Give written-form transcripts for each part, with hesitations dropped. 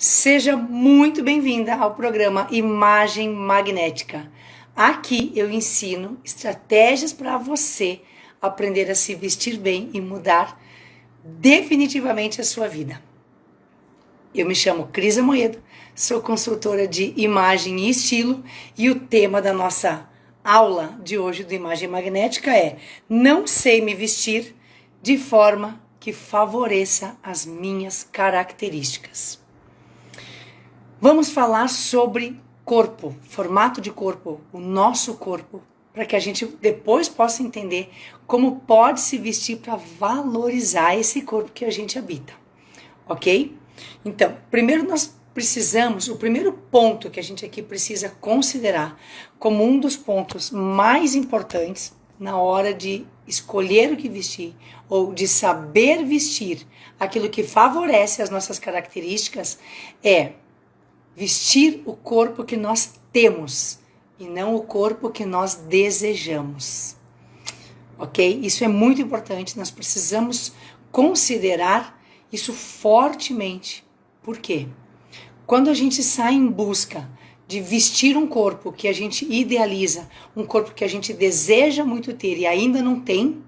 Seja muito bem-vinda ao programa Imagem Magnética. Aqui eu ensino estratégias para você aprender a se vestir bem e mudar definitivamente a sua vida. Eu me chamo Cris Amoedo, sou consultora de imagem e estilo e o tema da nossa aula de hoje do Imagem Magnética é: não sei me vestir de forma que favoreça as minhas características. Vamos falar sobre corpo, formato de corpo, o nosso corpo, para que a gente depois possa entender como pode se vestir para valorizar esse corpo que a gente habita, ok? Então, primeiro o primeiro ponto que a gente aqui precisa considerar como um dos pontos mais importantes na hora de escolher o que vestir ou de saber vestir aquilo que favorece as nossas características é vestir o corpo que nós temos e não o corpo que nós desejamos, ok? Isso é muito importante, nós precisamos considerar isso fortemente. Por quê? Quando a gente sai em busca de vestir um corpo que a gente idealiza, um corpo que a gente deseja muito ter e ainda não tem,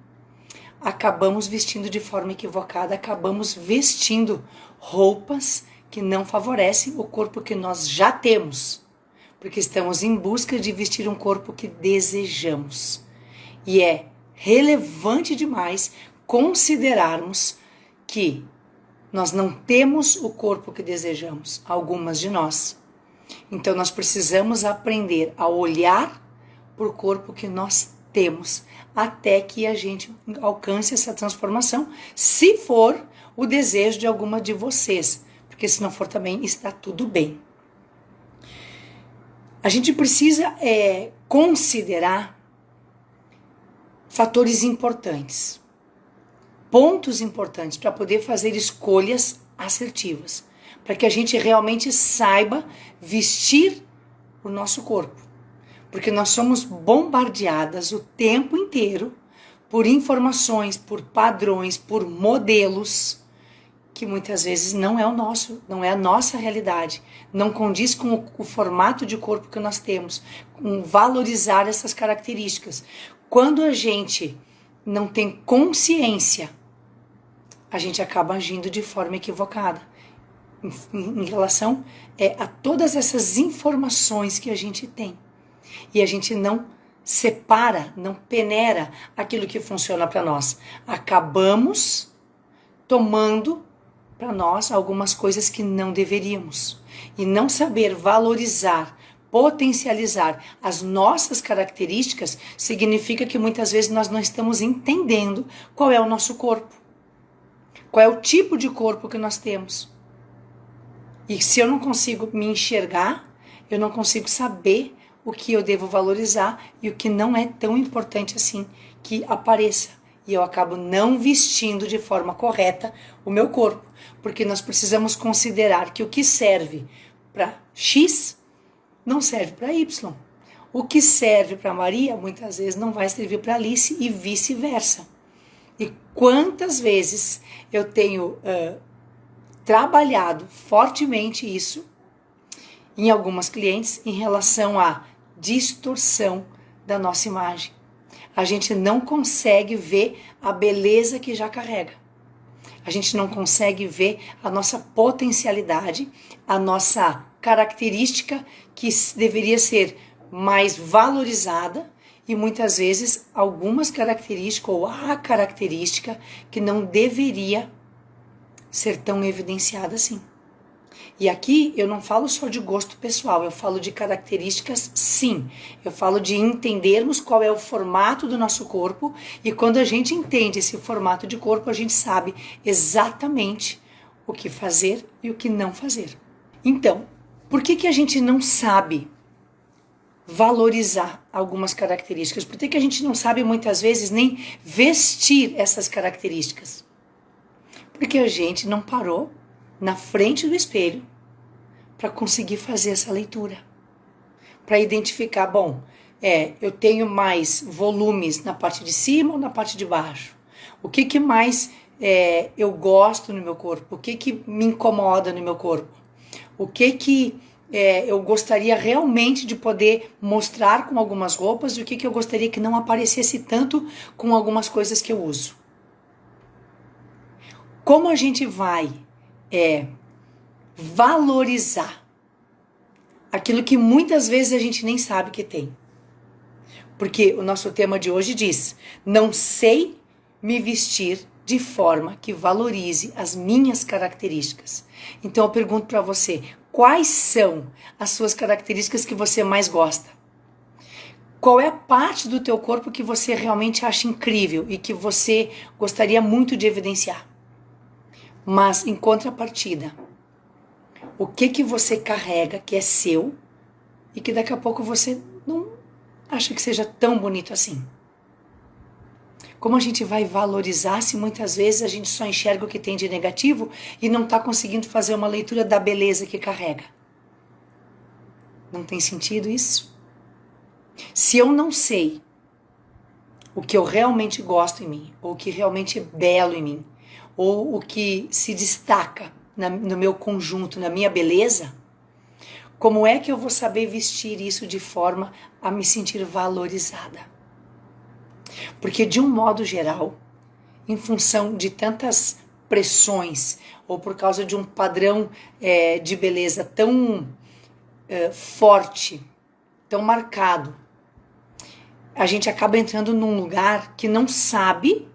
acabamos vestindo de forma equivocada, acabamos vestindo roupas que não favorecem o corpo que nós já temos, porque estamos em busca de vestir um corpo que desejamos. E é relevante demais considerarmos que nós não temos o corpo que desejamos, algumas de nós. Então nós precisamos aprender a olhar para o corpo que nós temos, até que a gente alcance essa transformação, se for o desejo de alguma de vocês. Porque se não for também está tudo bem. A gente precisa considerar fatores importantes, pontos importantes para poder fazer escolhas assertivas, para que a gente realmente saiba vestir o nosso corpo. Porque nós somos bombardeadas o tempo inteiro por informações, por padrões, por modelos que muitas vezes não é a nossa realidade, não condiz com o formato de corpo que nós temos, com valorizar essas características. Quando a gente não tem consciência, a gente acaba agindo de forma equivocada em relação a todas essas informações que a gente tem. E a gente não separa, não peneira aquilo que funciona para nós. Acabamos tomando para nós algumas coisas que não deveríamos. E não saber valorizar, potencializar as nossas características significa que muitas vezes nós não estamos entendendo qual é o nosso corpo. Qual é o tipo de corpo que nós temos. E se eu não consigo me enxergar, eu não consigo saber o que eu devo valorizar e o que não é tão importante assim que apareça. E eu acabo não vestindo de forma correta o meu corpo. Porque nós precisamos considerar que o que serve para X não serve para Y. O que serve para Maria muitas vezes não vai servir para Alice e vice-versa. E quantas vezes eu tenho trabalhado fortemente isso em algumas clientes em relação à distorção da nossa imagem. A gente não consegue ver a beleza que já carrega. A gente não consegue ver a nossa potencialidade, a nossa característica que deveria ser mais valorizada e muitas vezes algumas características ou a característica que não deveria ser tão evidenciada assim. E aqui eu não falo só de gosto pessoal, eu falo de características sim. Eu falo de entendermos qual é o formato do nosso corpo e quando a gente entende esse formato de corpo, a gente sabe exatamente o que fazer e o que não fazer. Então, por que a gente não sabe valorizar algumas características? Por que a gente não sabe muitas vezes nem vestir essas características? Porque a gente não parou na frente do espelho para conseguir fazer essa leitura, para identificar, eu tenho mais volumes na parte de cima ou na parte de baixo? O que mais eu gosto no meu corpo? O que me incomoda no meu corpo? O que eu gostaria realmente de poder mostrar com algumas roupas e o que eu gostaria que não aparecesse tanto com algumas coisas que eu uso. Como a gente vai valorizar aquilo que muitas vezes a gente nem sabe que tem. Porque o nosso tema de hoje diz: não sei me vestir de forma que valorize as minhas características. Então eu pergunto para você, quais são as suas características que você mais gosta? Qual é a parte do teu corpo que você realmente acha incrível e que você gostaria muito de evidenciar? Mas em contrapartida, o que você carrega que é seu e que daqui a pouco você não acha que seja tão bonito assim? Como a gente vai valorizar se muitas vezes a gente só enxerga o que tem de negativo e não está conseguindo fazer uma leitura da beleza que carrega? Não tem sentido isso? Se eu não sei o que eu realmente gosto em mim, ou o que realmente é belo em mim, ou o que se destaca no meu conjunto, na minha beleza, como é que eu vou saber vestir isso de forma a me sentir valorizada? Porque, de um modo geral, em função de tantas pressões ou por causa de um padrão de beleza tão forte, tão marcado, a gente acaba entrando num lugar que não sabe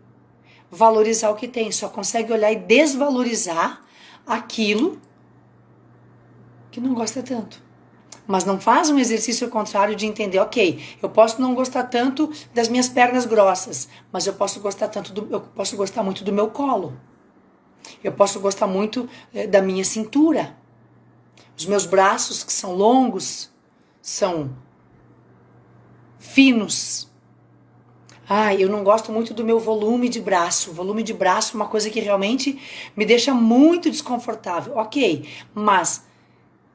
valorizar o que tem, só consegue olhar e desvalorizar aquilo que não gosta tanto. Mas não faz um exercício contrário de entender, ok, eu posso não gostar tanto das minhas pernas grossas, mas eu posso gostar muito do meu colo. Eu posso gostar muito da minha cintura. Os meus braços, que são longos, são finos. Eu não gosto muito do meu volume de braço. O volume de braço é uma coisa que realmente me deixa muito desconfortável. Ok, mas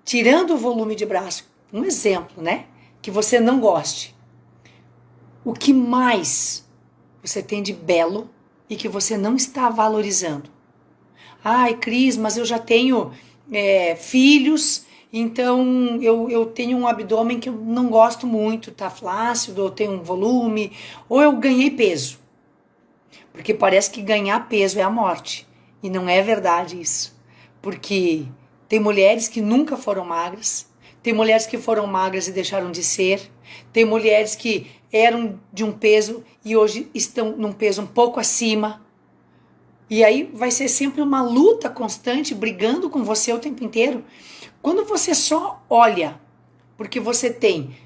tirando o volume de braço, um exemplo, né? Que você não goste. O que mais você tem de belo e que você não está valorizando? Cris, mas eu já tenho filhos, então eu tenho um abdômen que eu não gosto muito, tá flácido, ou tenho um volume, ou eu ganhei peso. Porque parece que ganhar peso é a morte. E não é verdade isso. Porque tem mulheres que nunca foram magras, tem mulheres que foram magras e deixaram de ser, tem mulheres que eram de um peso e hoje estão num peso um pouco acima. E aí vai ser sempre uma luta constante, brigando com você o tempo inteiro. Quando você só olha porque você tem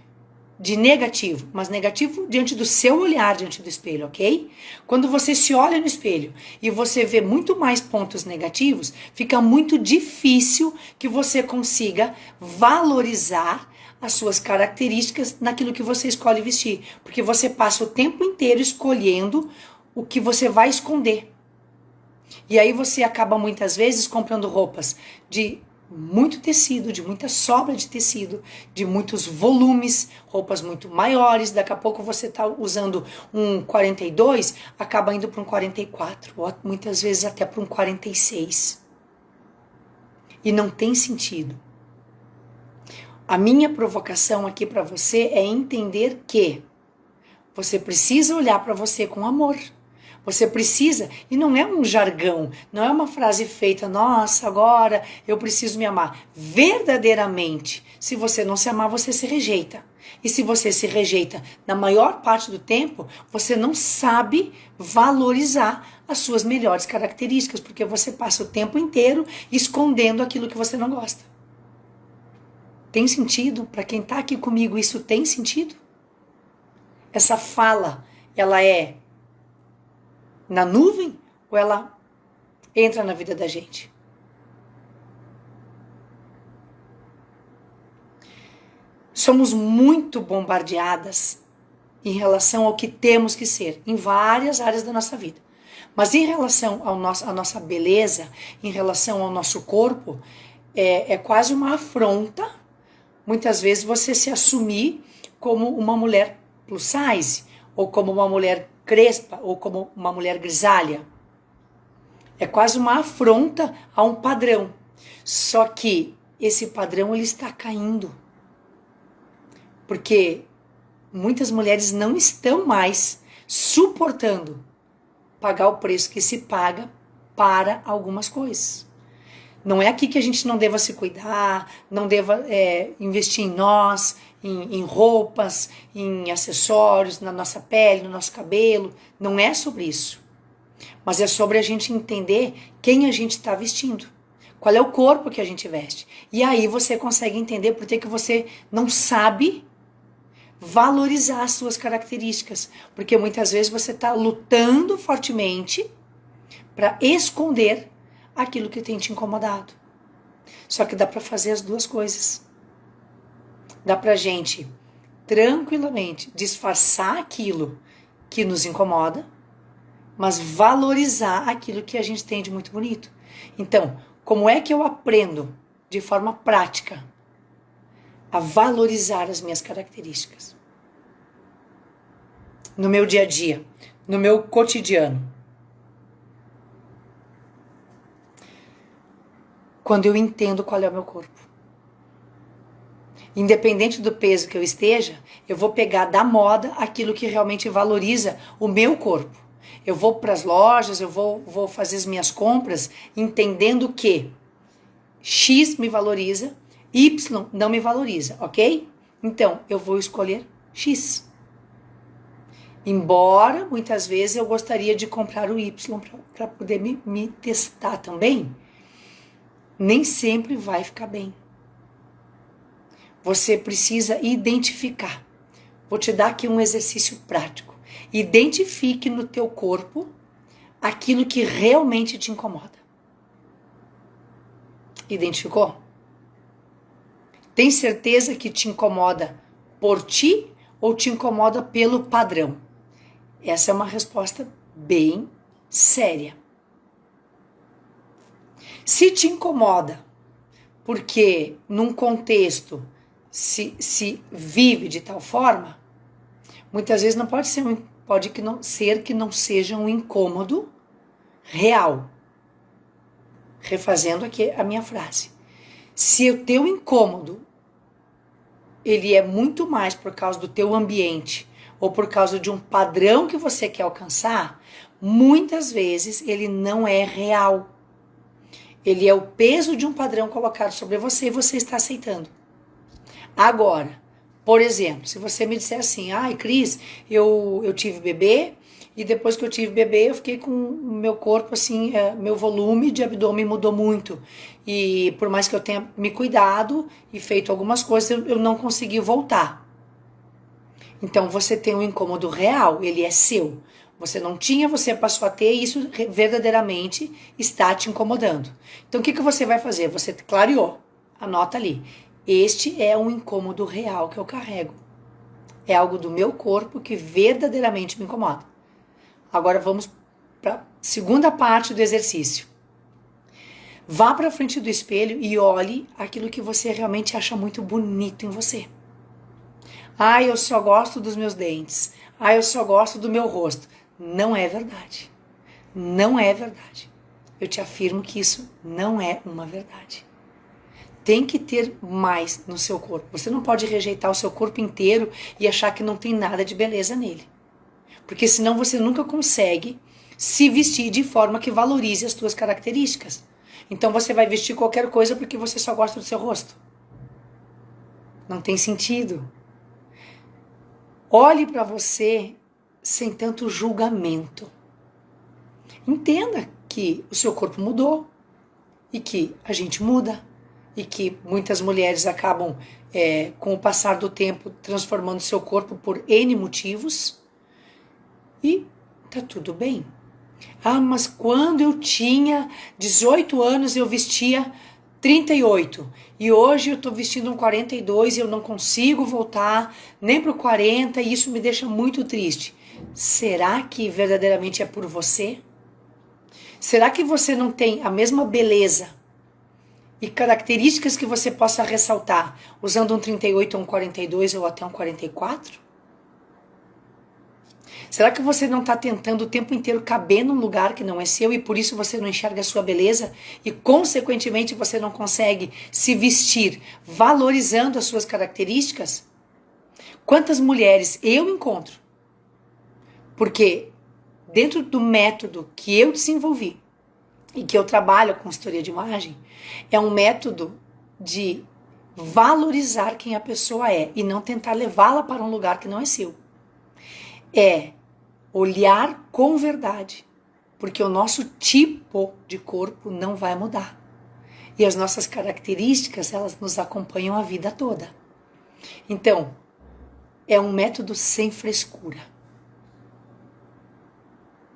de negativo, mas negativo diante do seu olhar diante do espelho, ok? Quando você se olha no espelho e você vê muito mais pontos negativos, fica muito difícil que você consiga valorizar as suas características naquilo que você escolhe vestir, porque você passa o tempo inteiro escolhendo o que você vai esconder. E aí você acaba muitas vezes comprando roupas de muito tecido, de muita sobra de tecido, de muitos volumes, roupas muito maiores. Daqui a pouco você está usando um 42, acaba indo para um 44, ou muitas vezes até para um 46. E não tem sentido. A minha provocação aqui para você é entender que você precisa olhar para você com amor. Você precisa, e não é um jargão, não é uma frase feita, nossa, agora eu preciso me amar. Verdadeiramente, se você não se amar, você se rejeita. E se você se rejeita na maior parte do tempo, você não sabe valorizar as suas melhores características, porque você passa o tempo inteiro escondendo aquilo que você não gosta. Tem sentido? Para quem está aqui comigo, isso tem sentido? Essa fala, ela é na nuvem ou ela entra na vida da gente? Somos muito bombardeadas em relação ao que temos que ser em várias áreas da nossa vida. Mas em relação à nossa beleza, em relação ao nosso corpo, é quase uma afronta, muitas vezes, você se assumir como uma mulher plus size, ou como uma mulher crespa, ou como uma mulher grisalha. É quase uma afronta a um padrão. Só que esse padrão ele está caindo. Porque muitas mulheres não estão mais suportando pagar o preço que se paga para algumas coisas. Não é aqui que a gente não deva se cuidar, não deva investir em nós, em roupas, em acessórios, na nossa pele, no nosso cabelo. Não é sobre isso. Mas é sobre a gente entender quem a gente está vestindo. Qual é o corpo que a gente veste. E aí você consegue entender por que você não sabe valorizar as suas características. Porque muitas vezes você está lutando fortemente para esconder aquilo que tem te incomodado. Só que dá para fazer as duas coisas. Dá pra gente tranquilamente disfarçar aquilo que nos incomoda, mas valorizar aquilo que a gente tem de muito bonito. Então, como é que eu aprendo de forma prática a valorizar as minhas características? No meu dia a dia, no meu cotidiano. Quando eu entendo qual é o meu corpo. Independente do peso que eu esteja, eu vou pegar da moda aquilo que realmente valoriza o meu corpo. Eu vou para as lojas, eu vou fazer as minhas compras entendendo que X me valoriza, Y não me valoriza, ok? Então, eu vou escolher X. Embora, muitas vezes, eu gostaria de comprar o Y para poder me testar também, nem sempre vai ficar bem. Você precisa identificar. Vou te dar aqui um exercício prático. Identifique no teu corpo aquilo que realmente te incomoda. Identificou? Tem certeza que te incomoda por ti ou te incomoda pelo padrão? Essa é uma resposta bem séria. Se te incomoda porque num contexto se vive de tal forma, muitas vezes não pode ser que não seja um incômodo real. Refazendo aqui a minha frase. Se o teu incômodo ele é muito mais por causa do teu ambiente ou por causa de um padrão que você quer alcançar, muitas vezes ele não é real. Ele é o peso de um padrão colocado sobre você e você está aceitando. Agora, por exemplo, se você me disser assim, ai, Cris, eu tive bebê e depois que eu tive bebê eu fiquei com o meu corpo assim, meu volume de abdômen mudou muito. E por mais que eu tenha me cuidado e feito algumas coisas, eu não consegui voltar. Então você tem um incômodo real, ele é seu. Você não tinha, você passou a ter e isso verdadeiramente está te incomodando. Então o que você vai fazer? Você clareou, anota ali. Este é um incômodo real que eu carrego. É algo do meu corpo que verdadeiramente me incomoda. Agora vamos para a segunda parte do exercício. Vá para frente do espelho e olhe aquilo que você realmente acha muito bonito em você. Ah, eu só gosto dos meus dentes. Ah, eu só gosto do meu rosto. Não é verdade. Não é verdade. Eu te afirmo que isso não é uma verdade. Tem que ter mais no seu corpo. Você não pode rejeitar o seu corpo inteiro e achar que não tem nada de beleza nele. Porque senão você nunca consegue se vestir de forma que valorize as suas características. Então você vai vestir qualquer coisa porque você só gosta do seu rosto. Não tem sentido. Olhe para você sem tanto julgamento. Entenda que o seu corpo mudou e que a gente muda e que muitas mulheres acabam, com o passar do tempo, transformando seu corpo por N motivos e tá tudo bem. Ah, mas quando eu tinha 18 anos eu vestia 38 e hoje eu tô vestindo um 42 e eu não consigo voltar nem pro 40 e isso me deixa muito triste. Será que verdadeiramente é por você? Será que você não tem a mesma beleza e características que você possa ressaltar usando um 38 ou um 42 ou até um 44? Será que você não está tentando o tempo inteiro caber num lugar que não é seu e por isso você não enxerga a sua beleza e, consequentemente, você não consegue se vestir valorizando as suas características? Quantas mulheres eu encontro? Porque dentro do método que eu desenvolvi e que eu trabalho com consultoria de imagem, é um método de valorizar quem a pessoa é e não tentar levá-la para um lugar que não é seu. É olhar com verdade, porque o nosso tipo de corpo não vai mudar. E as nossas características, elas nos acompanham a vida toda. Então, é um método sem frescura,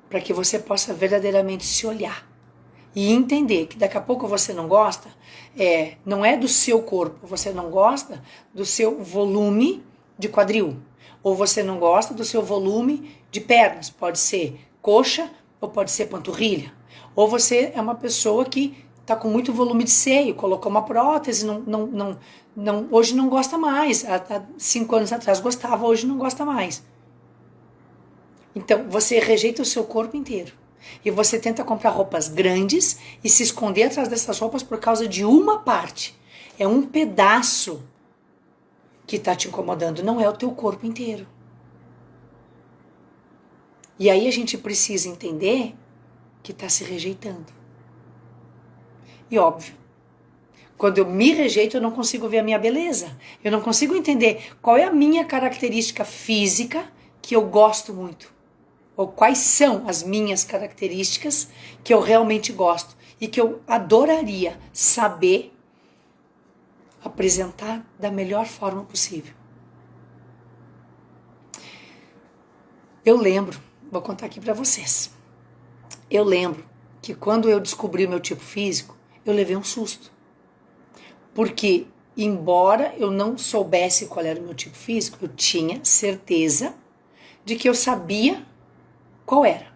para que você possa verdadeiramente se olhar e entender que daqui a pouco você não gosta, não é do seu corpo, você não gosta do seu volume de quadril, ou você não gosta do seu volume de pernas, pode ser coxa ou pode ser panturrilha, ou você é uma pessoa que está com muito volume de seio, colocou uma prótese, hoje não gosta mais, há 5 anos atrás gostava, hoje não gosta mais. Então, você rejeita o seu corpo inteiro. E você tenta comprar roupas grandes e se esconder atrás dessas roupas por causa de uma parte. É um pedaço que está te incomodando, não é o teu corpo inteiro. E aí a gente precisa entender que está se rejeitando. E óbvio, quando eu me rejeito, eu não consigo ver a minha beleza. Eu não consigo entender qual é a minha característica física que eu gosto muito. Ou quais são as minhas características que eu realmente gosto e que eu adoraria saber apresentar da melhor forma possível. Eu lembro, vou contar aqui para vocês. Eu lembro que quando eu descobri o meu tipo físico, eu levei um susto. Porque, embora eu não soubesse qual era o meu tipo físico, eu tinha certeza de que eu sabia qual era.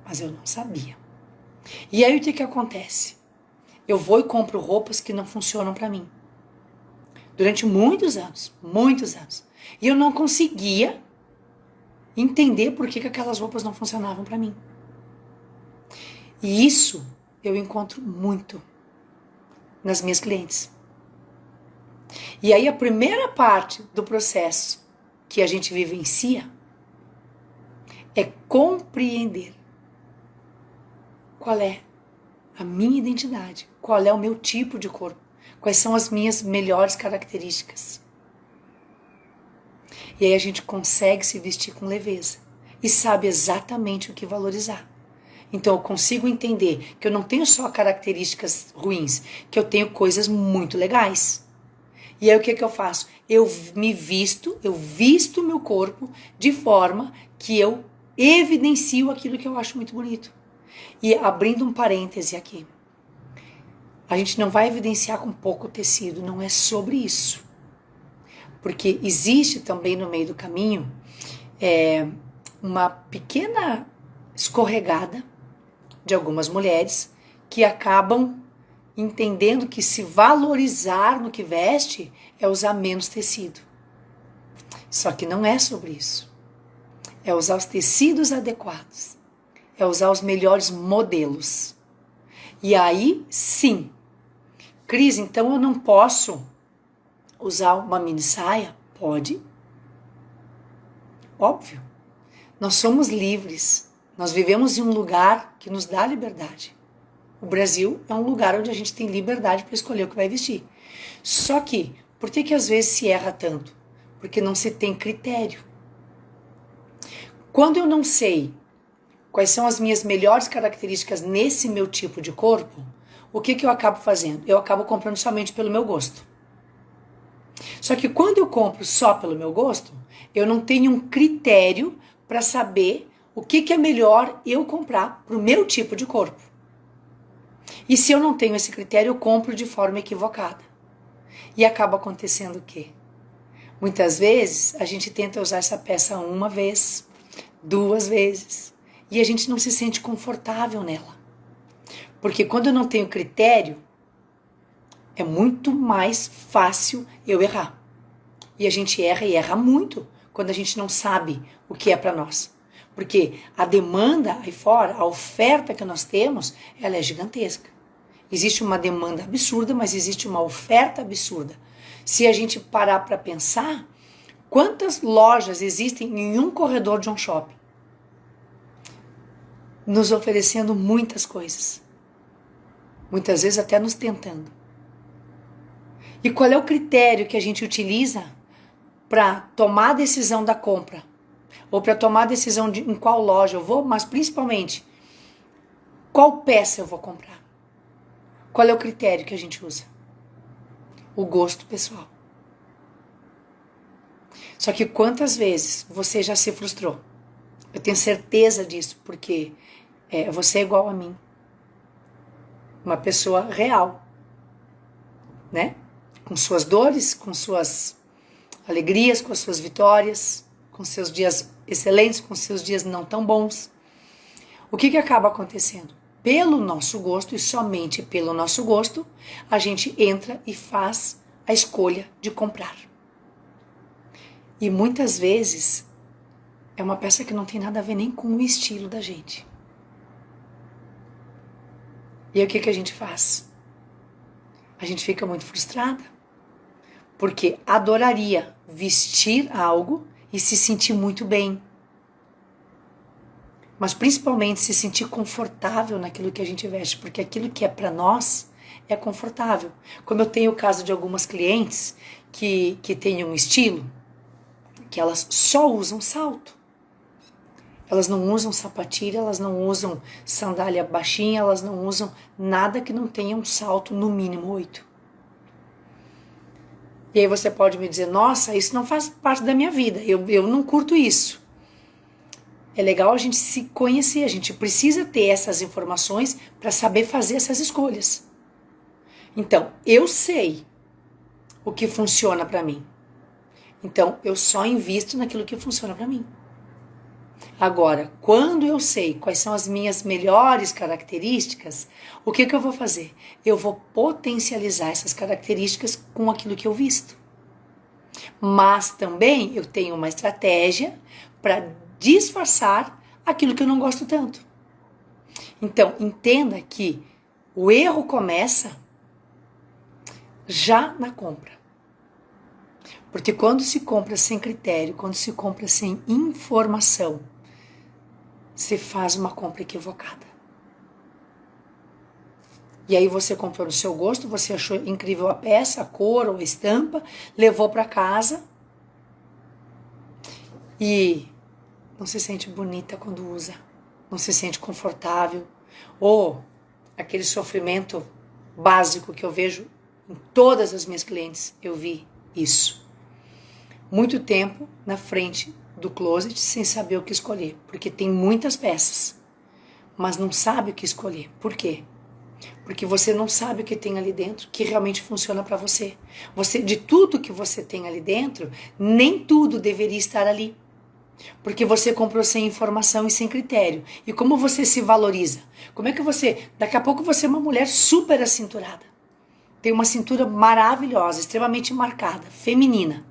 Mas eu não sabia. E aí o que acontece? Eu vou e compro roupas que não funcionam para mim. Durante muitos anos. E eu não conseguia entender por que aquelas roupas não funcionavam para mim. E isso eu encontro muito nas minhas clientes. E aí a primeira parte do processo que a gente vivencia é compreender qual é a minha identidade, qual é o meu tipo de corpo, quais são as minhas melhores características. E aí a gente consegue se vestir com leveza e sabe exatamente o que valorizar. Então eu consigo entender que eu não tenho só características ruins, que eu tenho coisas muito legais. E aí o que eu faço? Eu visto o meu corpo de forma que eu evidencio aquilo que eu acho muito bonito. E abrindo um parêntese aqui, a gente não vai evidenciar com pouco tecido, não é sobre isso. Porque existe também no meio do caminho uma pequena escorregada de algumas mulheres que acabam entendendo que se valorizar no que veste é usar menos tecido. Só que não é sobre isso. É usar os tecidos adequados. É usar os melhores modelos. E aí, sim. Cris, então eu não posso usar uma mini saia? Pode. Óbvio. Nós somos livres. Nós vivemos em um lugar que nos dá liberdade. O Brasil é um lugar onde a gente tem liberdade para escolher o que vai vestir. Só que, por que às vezes se erra tanto? Porque não se tem critério. Quando eu não sei quais são as minhas melhores características nesse meu tipo de corpo, o que eu acabo fazendo? Eu acabo comprando somente pelo meu gosto. Só que quando eu compro só pelo meu gosto, eu não tenho um critério para saber o que é melhor eu comprar para o meu tipo de corpo. E se eu não tenho esse critério, eu compro de forma equivocada. E acaba acontecendo o quê? Muitas vezes a gente tenta usar essa peça uma vez, 2 vezes, e a gente não se sente confortável nela. Porque quando eu não tenho critério, é muito mais fácil eu errar. E a gente erra e erra muito quando a gente não sabe o que é para nós. Porque a demanda aí fora, a oferta que nós temos, ela é gigantesca. Existe uma demanda absurda, mas existe uma oferta absurda. Se a gente parar para pensar, quantas lojas existem em um corredor de um shopping? Nos oferecendo muitas coisas. Muitas vezes até nos tentando. E qual é o critério que a gente utiliza para tomar a decisão da compra? Ou para tomar a decisão de em qual loja eu vou, mas principalmente, qual peça eu vou comprar? Qual é o critério que a gente usa? O gosto pessoal. Só que quantas vezes você já se frustrou? Eu tenho certeza disso, porque você é igual a mim. Uma pessoa real, né? Com suas dores, com suas alegrias, com as suas vitórias, com seus dias excelentes, com seus dias não tão bons. O que acaba acontecendo? Pelo nosso gosto, e somente pelo nosso gosto, a gente entra e faz a escolha de comprar. E muitas vezes é uma peça que não tem nada a ver nem com o estilo da gente. E aí o que a gente faz? A gente fica muito frustrada, porque adoraria vestir algo e se sentir muito bem. Mas principalmente se sentir confortável naquilo que a gente veste, porque aquilo que é para nós é confortável. Como eu tenho o caso de algumas clientes que têm um estilo, que elas só usam salto. Elas não usam sapatilha, elas não usam sandália baixinha, elas não usam nada que não tenha um salto no mínimo 8. E aí você pode me dizer, nossa, isso não faz parte da minha vida, eu não curto isso. É legal a gente se conhecer, a gente precisa ter essas informações para saber fazer essas escolhas. Então, eu sei o que funciona para mim. Então, eu só invisto naquilo que funciona para mim. Agora, quando eu sei quais são as minhas melhores características, o que eu vou fazer? Eu vou potencializar essas características com aquilo que eu visto. Mas também eu tenho uma estratégia para disfarçar aquilo que eu não gosto tanto. Então, entenda que o erro começa já na compra. Porque quando se compra sem critério, quando se compra sem informação, você faz uma compra equivocada. E aí você comprou no seu gosto, você achou incrível a peça, a cor ou a estampa, levou para casa e não se sente bonita quando usa, não se sente confortável, ou aquele sofrimento básico que eu vejo em todas as minhas clientes, eu vi isso. Muito tempo na frente do closet sem saber o que escolher, porque tem muitas peças, mas não sabe o que escolher. Por quê? Porque você não sabe o que tem ali dentro que realmente funciona para você. De tudo que você tem ali dentro, nem tudo deveria estar ali. Porque você comprou sem informação e sem critério. E como você se valoriza? Como é que daqui a pouco você é uma mulher super acinturada. Tem uma cintura maravilhosa, extremamente marcada, feminina.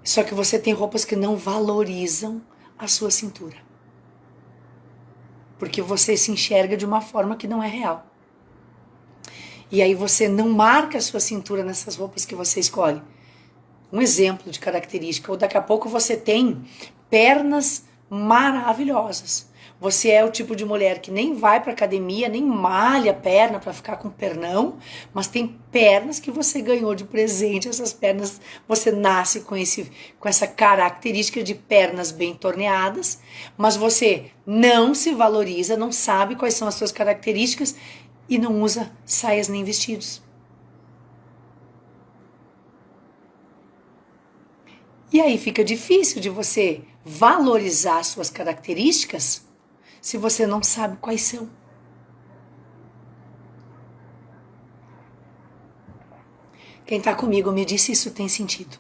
Só que você tem roupas que não valorizam a sua cintura. Porque você se enxerga de uma forma que não é real. E aí você não marca a sua cintura nessas roupas que você escolhe. Um exemplo de característica. Ou daqui a pouco você tem pernas maravilhosas. Você é o tipo de mulher que nem vai para academia, nem malha a perna para ficar com pernão, mas tem pernas que você ganhou de presente. Essas pernas, você nasce com essa característica de pernas bem torneadas, mas você não se valoriza, não sabe quais são as suas características e não usa saias nem vestidos. E aí fica difícil de você valorizar suas características se você não sabe quais são. Quem está comigo me diz se isso tem sentido.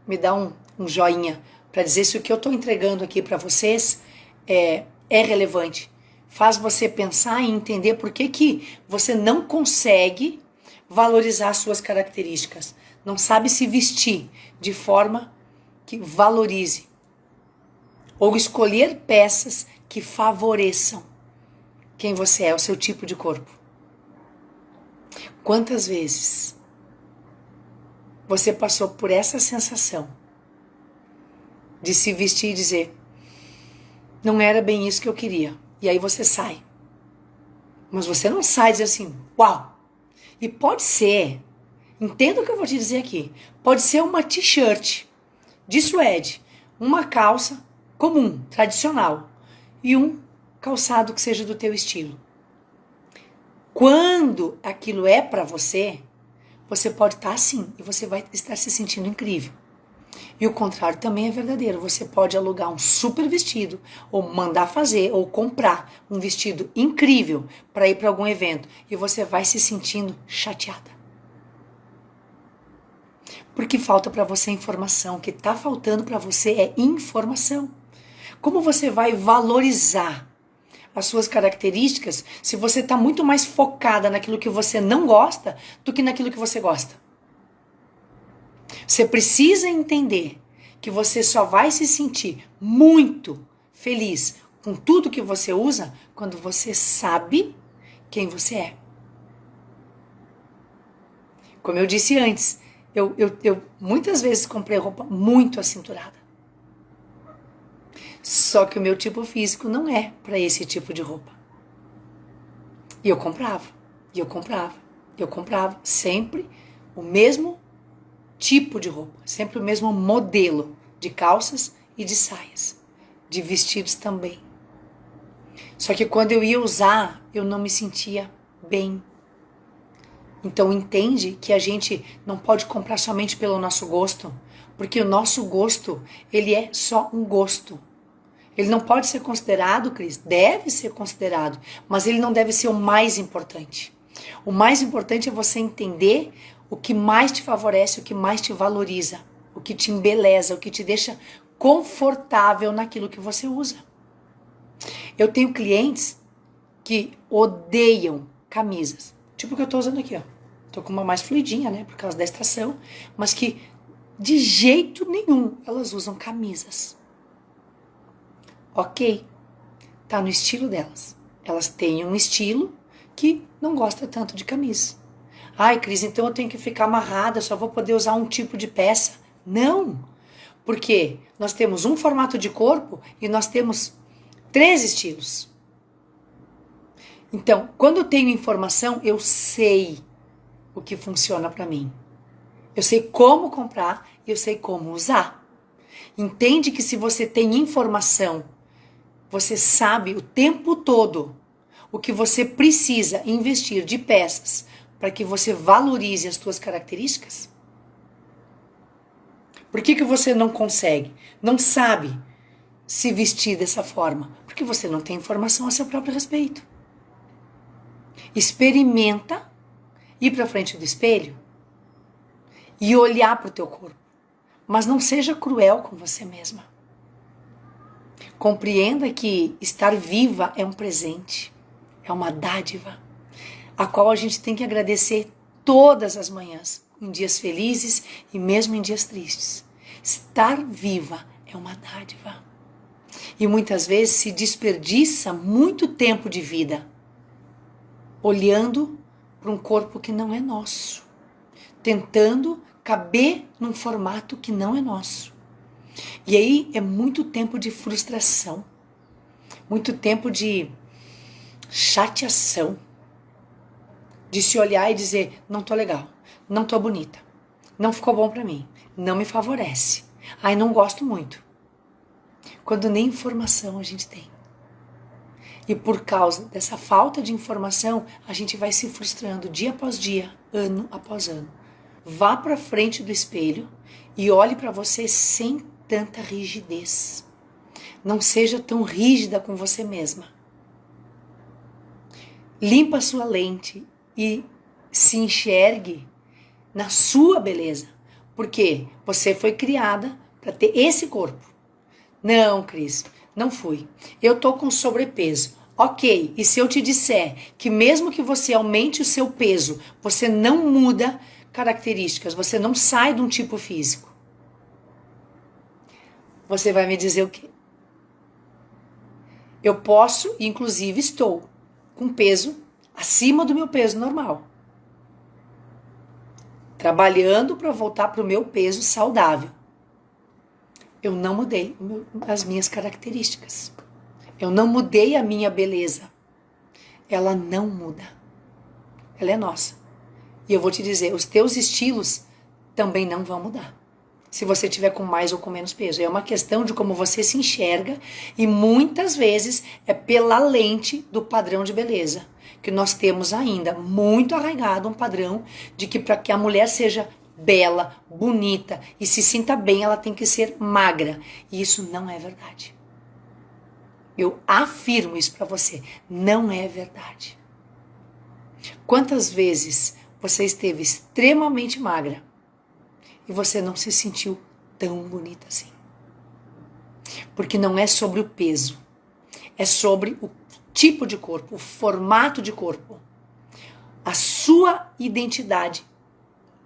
Me dá um joinha para dizer se o que eu estou entregando aqui para vocês é relevante. Faz você pensar e entender por que você não consegue valorizar suas características, não sabe se vestir de forma que valorize, ou escolher peças que favoreçam quem você é, o seu tipo de corpo. Quantas vezes você passou por essa sensação de se vestir e dizer, não era bem isso que eu queria, e aí você sai. Mas você não sai dizendo assim, uau! E pode ser, entenda o que eu vou te dizer aqui, pode ser uma t-shirt de suede, uma calça comum, tradicional, e um calçado que seja do teu estilo. Quando aquilo é para você, você pode estar assim e você vai estar se sentindo incrível. E o contrário também é verdadeiro. Você pode alugar um super vestido, ou mandar fazer, ou comprar um vestido incrível para ir para algum evento e você vai se sentindo chateada. Porque falta para você informação. O que está faltando para você é informação. Como você vai valorizar as suas características se você está muito mais focada naquilo que você não gosta do que naquilo que você gosta? Você precisa entender que você só vai se sentir muito feliz com tudo que você usa quando você sabe quem você é. Como eu disse antes, eu muitas vezes comprei roupa muito acinturada. Só que o meu tipo físico não é para esse tipo de roupa. E eu comprava sempre o mesmo tipo de roupa, sempre o mesmo modelo de calças e de saias, de vestidos também. Só que quando eu ia usar, eu não me sentia bem. Então entende que a gente não pode comprar somente pelo nosso gosto, porque o nosso gosto, ele é só um gosto. Ele não pode ser considerado, Cris, deve ser considerado, mas ele não deve ser o mais importante. O mais importante é você entender o que mais te favorece, o que mais te valoriza, o que te embeleza, o que te deixa confortável naquilo que você usa. Eu tenho clientes que odeiam camisas, tipo o que eu tô usando aqui, ó. Tô com uma mais fluidinha, né, por causa da estação, mas que de jeito nenhum elas usam camisas. Ok, tá no estilo delas. Elas têm um estilo que não gosta tanto de camisa. Ai, Cris, então eu tenho que ficar amarrada, só vou poder usar um tipo de peça. Não, porque nós temos um formato de corpo e nós temos 3 estilos. Então, quando eu tenho informação, eu sei o que funciona para mim. Eu sei como comprar e eu sei como usar. Entende que se você tem informação, você sabe o tempo todo o que você precisa investir de peças para que você valorize as suas características? Por que você não consegue, não sabe se vestir dessa forma? Porque você não tem informação a seu próprio respeito. Experimenta ir para frente do espelho e olhar para o teu corpo, mas não seja cruel com você mesma. Compreenda que estar viva é um presente, é uma dádiva, a qual a gente tem que agradecer todas as manhãs, em dias felizes e mesmo em dias tristes. Estar viva é uma dádiva. E muitas vezes se desperdiça muito tempo de vida olhando para um corpo que não é nosso, tentando caber num formato que não é nosso. E aí é muito tempo de frustração, muito tempo de chateação, de se olhar e dizer, não tô legal, não tô bonita, não ficou bom pra mim, não me favorece, ai, não gosto muito. Quando nem informação a gente tem. E por causa dessa falta de informação, a gente vai se frustrando dia após dia, ano após ano. Vá pra frente do espelho e olhe pra você sem tanta rigidez. Não seja tão rígida com você mesma. Limpa a sua lente e se enxergue na sua beleza. Porque você foi criada para ter esse corpo. Não, Cris, não fui. Eu tô com sobrepeso. Ok, e se eu te disser que mesmo que você aumente o seu peso, você não muda características, você não sai de um tipo físico. Você vai me dizer o quê? Eu posso, inclusive estou, com peso acima do meu peso normal. Trabalhando para voltar para o meu peso saudável. Eu não mudei as minhas características. Eu não mudei a minha beleza. Ela não muda. Ela é nossa. E eu vou te dizer, os teus estilos também não vão mudar. Se você tiver com mais ou com menos peso. É uma questão de como você se enxerga e muitas vezes é pela lente do padrão de beleza. Que nós temos ainda muito arraigado um padrão de que para que a mulher seja bela, bonita e se sinta bem, ela tem que ser magra. E isso não é verdade. Eu afirmo isso para você. Não é verdade. Quantas vezes você esteve extremamente magra e você não se sentiu tão bonita assim? Porque não é sobre o peso. É sobre o tipo de corpo, o formato de corpo. A sua identidade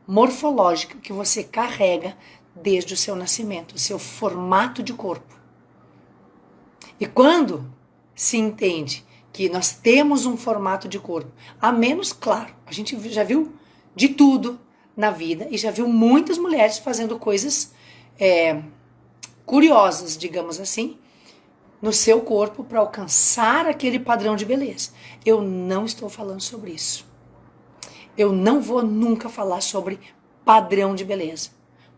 morfológica que você carrega desde o seu nascimento, o seu formato de corpo. E quando se entende que nós temos um formato de corpo, a menos, claro, a gente já viu de tudo na vida e já viu muitas mulheres fazendo coisas curiosas, digamos assim, no seu corpo para alcançar aquele padrão de beleza. Eu não estou falando sobre isso. Eu não vou nunca falar sobre padrão de beleza,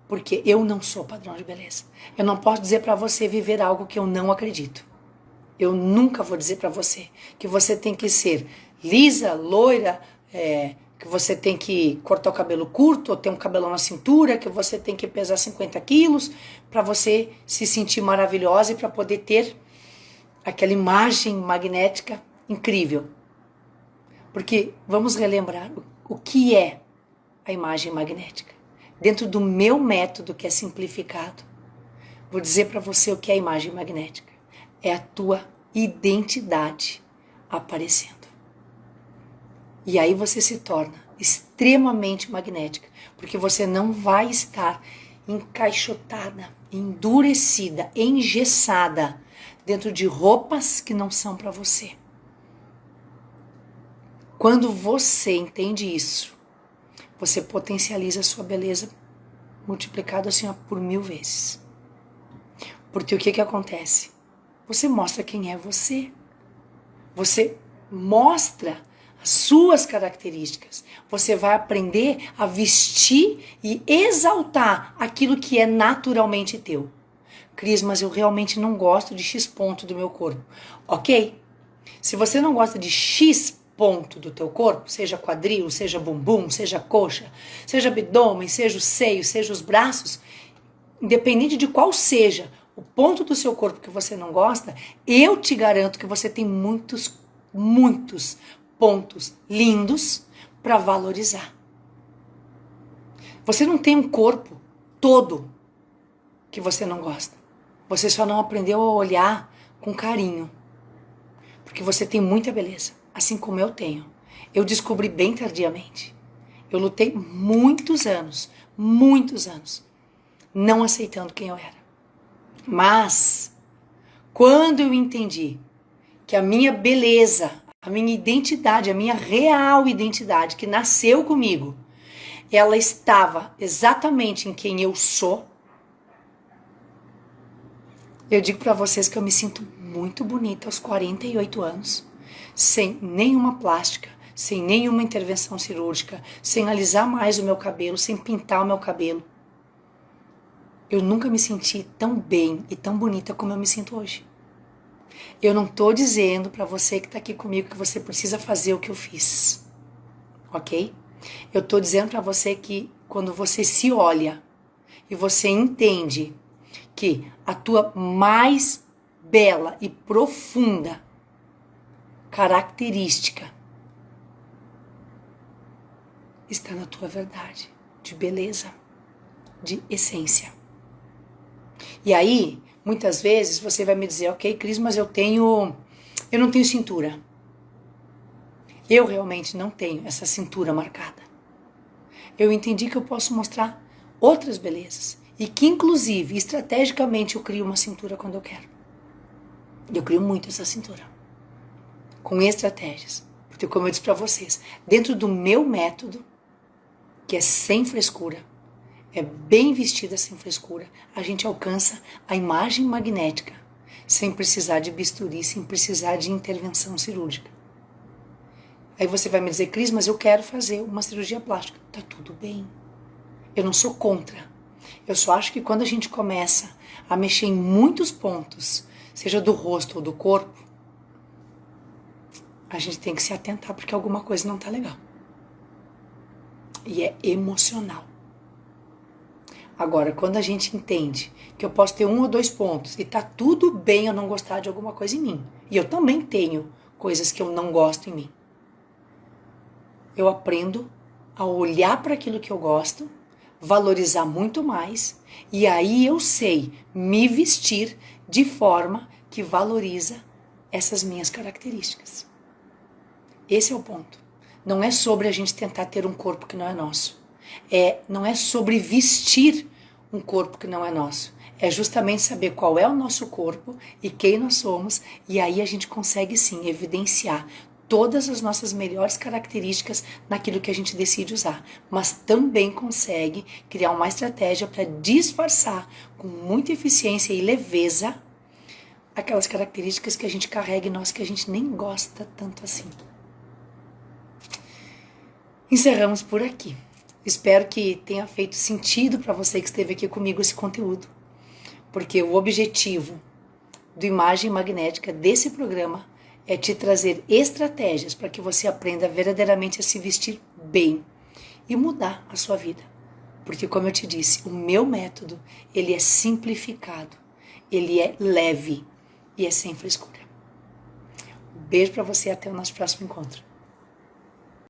porque eu não sou padrão de beleza. Eu não posso dizer para você viver algo que eu não acredito. Eu nunca vou dizer para você que você tem que ser lisa, loira, que você tem que cortar o cabelo curto, ou ter um cabelão na cintura, que você tem que pesar 50 quilos para você se sentir maravilhosa e para poder ter aquela imagem magnética incrível. Porque vamos relembrar o que é a imagem magnética. Dentro do meu método, que é simplificado, vou dizer para você o que é a imagem magnética. É a tua identidade aparecendo. E aí você se torna extremamente magnética, porque você não vai estar encaixotada, endurecida, engessada dentro de roupas que não são para você. Quando você entende isso, você potencializa a sua beleza multiplicado assim por 1000 vezes. Porque o que acontece? Você mostra quem é você. Você mostra as suas características. Você vai aprender a vestir e exaltar aquilo que é naturalmente teu. Cris, mas eu realmente não gosto de X ponto do meu corpo. Ok? Se você não gosta de X ponto do teu corpo, seja quadril, seja bumbum, seja coxa, seja abdômen, seja o seio, seja os braços, independente de qual seja o ponto do seu corpo que você não gosta, eu te garanto que você tem muitos pontos lindos para valorizar. Você não tem um corpo todo que você não gosta. Você só não aprendeu a olhar com carinho. Porque você tem muita beleza, assim como eu tenho. Eu descobri bem tardiamente. Eu lutei muitos anos, não aceitando quem eu era. Mas, quando eu entendi que a minha beleza, a minha identidade, a minha real identidade, que nasceu comigo, ela estava exatamente em quem eu sou, eu digo para vocês que eu me sinto muito bonita aos 48 anos, sem nenhuma plástica, sem nenhuma intervenção cirúrgica, sem alisar mais o meu cabelo, sem pintar o meu cabelo. Eu nunca me senti tão bem e tão bonita como eu me sinto hoje. Eu não tô dizendo para você que tá aqui comigo que você precisa fazer o que eu fiz, ok? Eu tô dizendo para você que quando você se olha e você entende que a tua mais bela e profunda característica está na tua verdade de beleza, de essência. E aí, muitas vezes você vai me dizer, ok, Cris, mas eu tenho Eu não tenho cintura. Eu realmente não tenho essa cintura marcada. Eu entendi que eu posso mostrar outras belezas. E que, inclusive, estrategicamente, eu crio uma cintura quando eu quero. E eu crio muito essa cintura. Com estratégias. Porque, como eu disse para vocês, dentro do meu método, que é sem frescura, é bem vestida sem frescura, a gente alcança a imagem magnética, sem precisar de bisturi, sem precisar de intervenção cirúrgica. Aí você vai me dizer, Cris, mas eu quero fazer uma cirurgia plástica. Tá tudo bem. Eu não sou contra. Eu só acho que quando a gente começa a mexer em muitos pontos, seja do rosto ou do corpo, a gente tem que se atentar porque alguma coisa não tá legal. E é emocional. Agora, quando a gente entende que eu posso ter 1 ou 2 pontos e tá tudo bem eu não gostar de alguma coisa em mim, e eu também tenho coisas que eu não gosto em mim, eu aprendo a olhar para aquilo que eu gosto, valorizar muito mais, e aí eu sei me vestir de forma que valoriza essas minhas características. Esse é o ponto. Não é sobre a gente tentar ter um corpo que não é nosso. Não é sobre vestir um corpo que não é nosso. É justamente saber qual é o nosso corpo e quem nós somos, e aí a gente consegue sim evidenciar todas as nossas melhores características naquilo que a gente decide usar, mas também consegue criar uma estratégia para disfarçar com muita eficiência e leveza aquelas características que a gente carrega em nós que a gente nem gosta tanto assim. Encerramos por aqui. Espero que tenha feito sentido para você que esteve aqui comigo esse conteúdo, porque o objetivo do Imagem Magnética desse programa é te trazer estratégias para que você aprenda verdadeiramente a se vestir bem e mudar a sua vida. Porque, como eu te disse, o meu método, ele é simplificado, ele é leve e é sem frescura. Um beijo para você e até o nosso próximo encontro.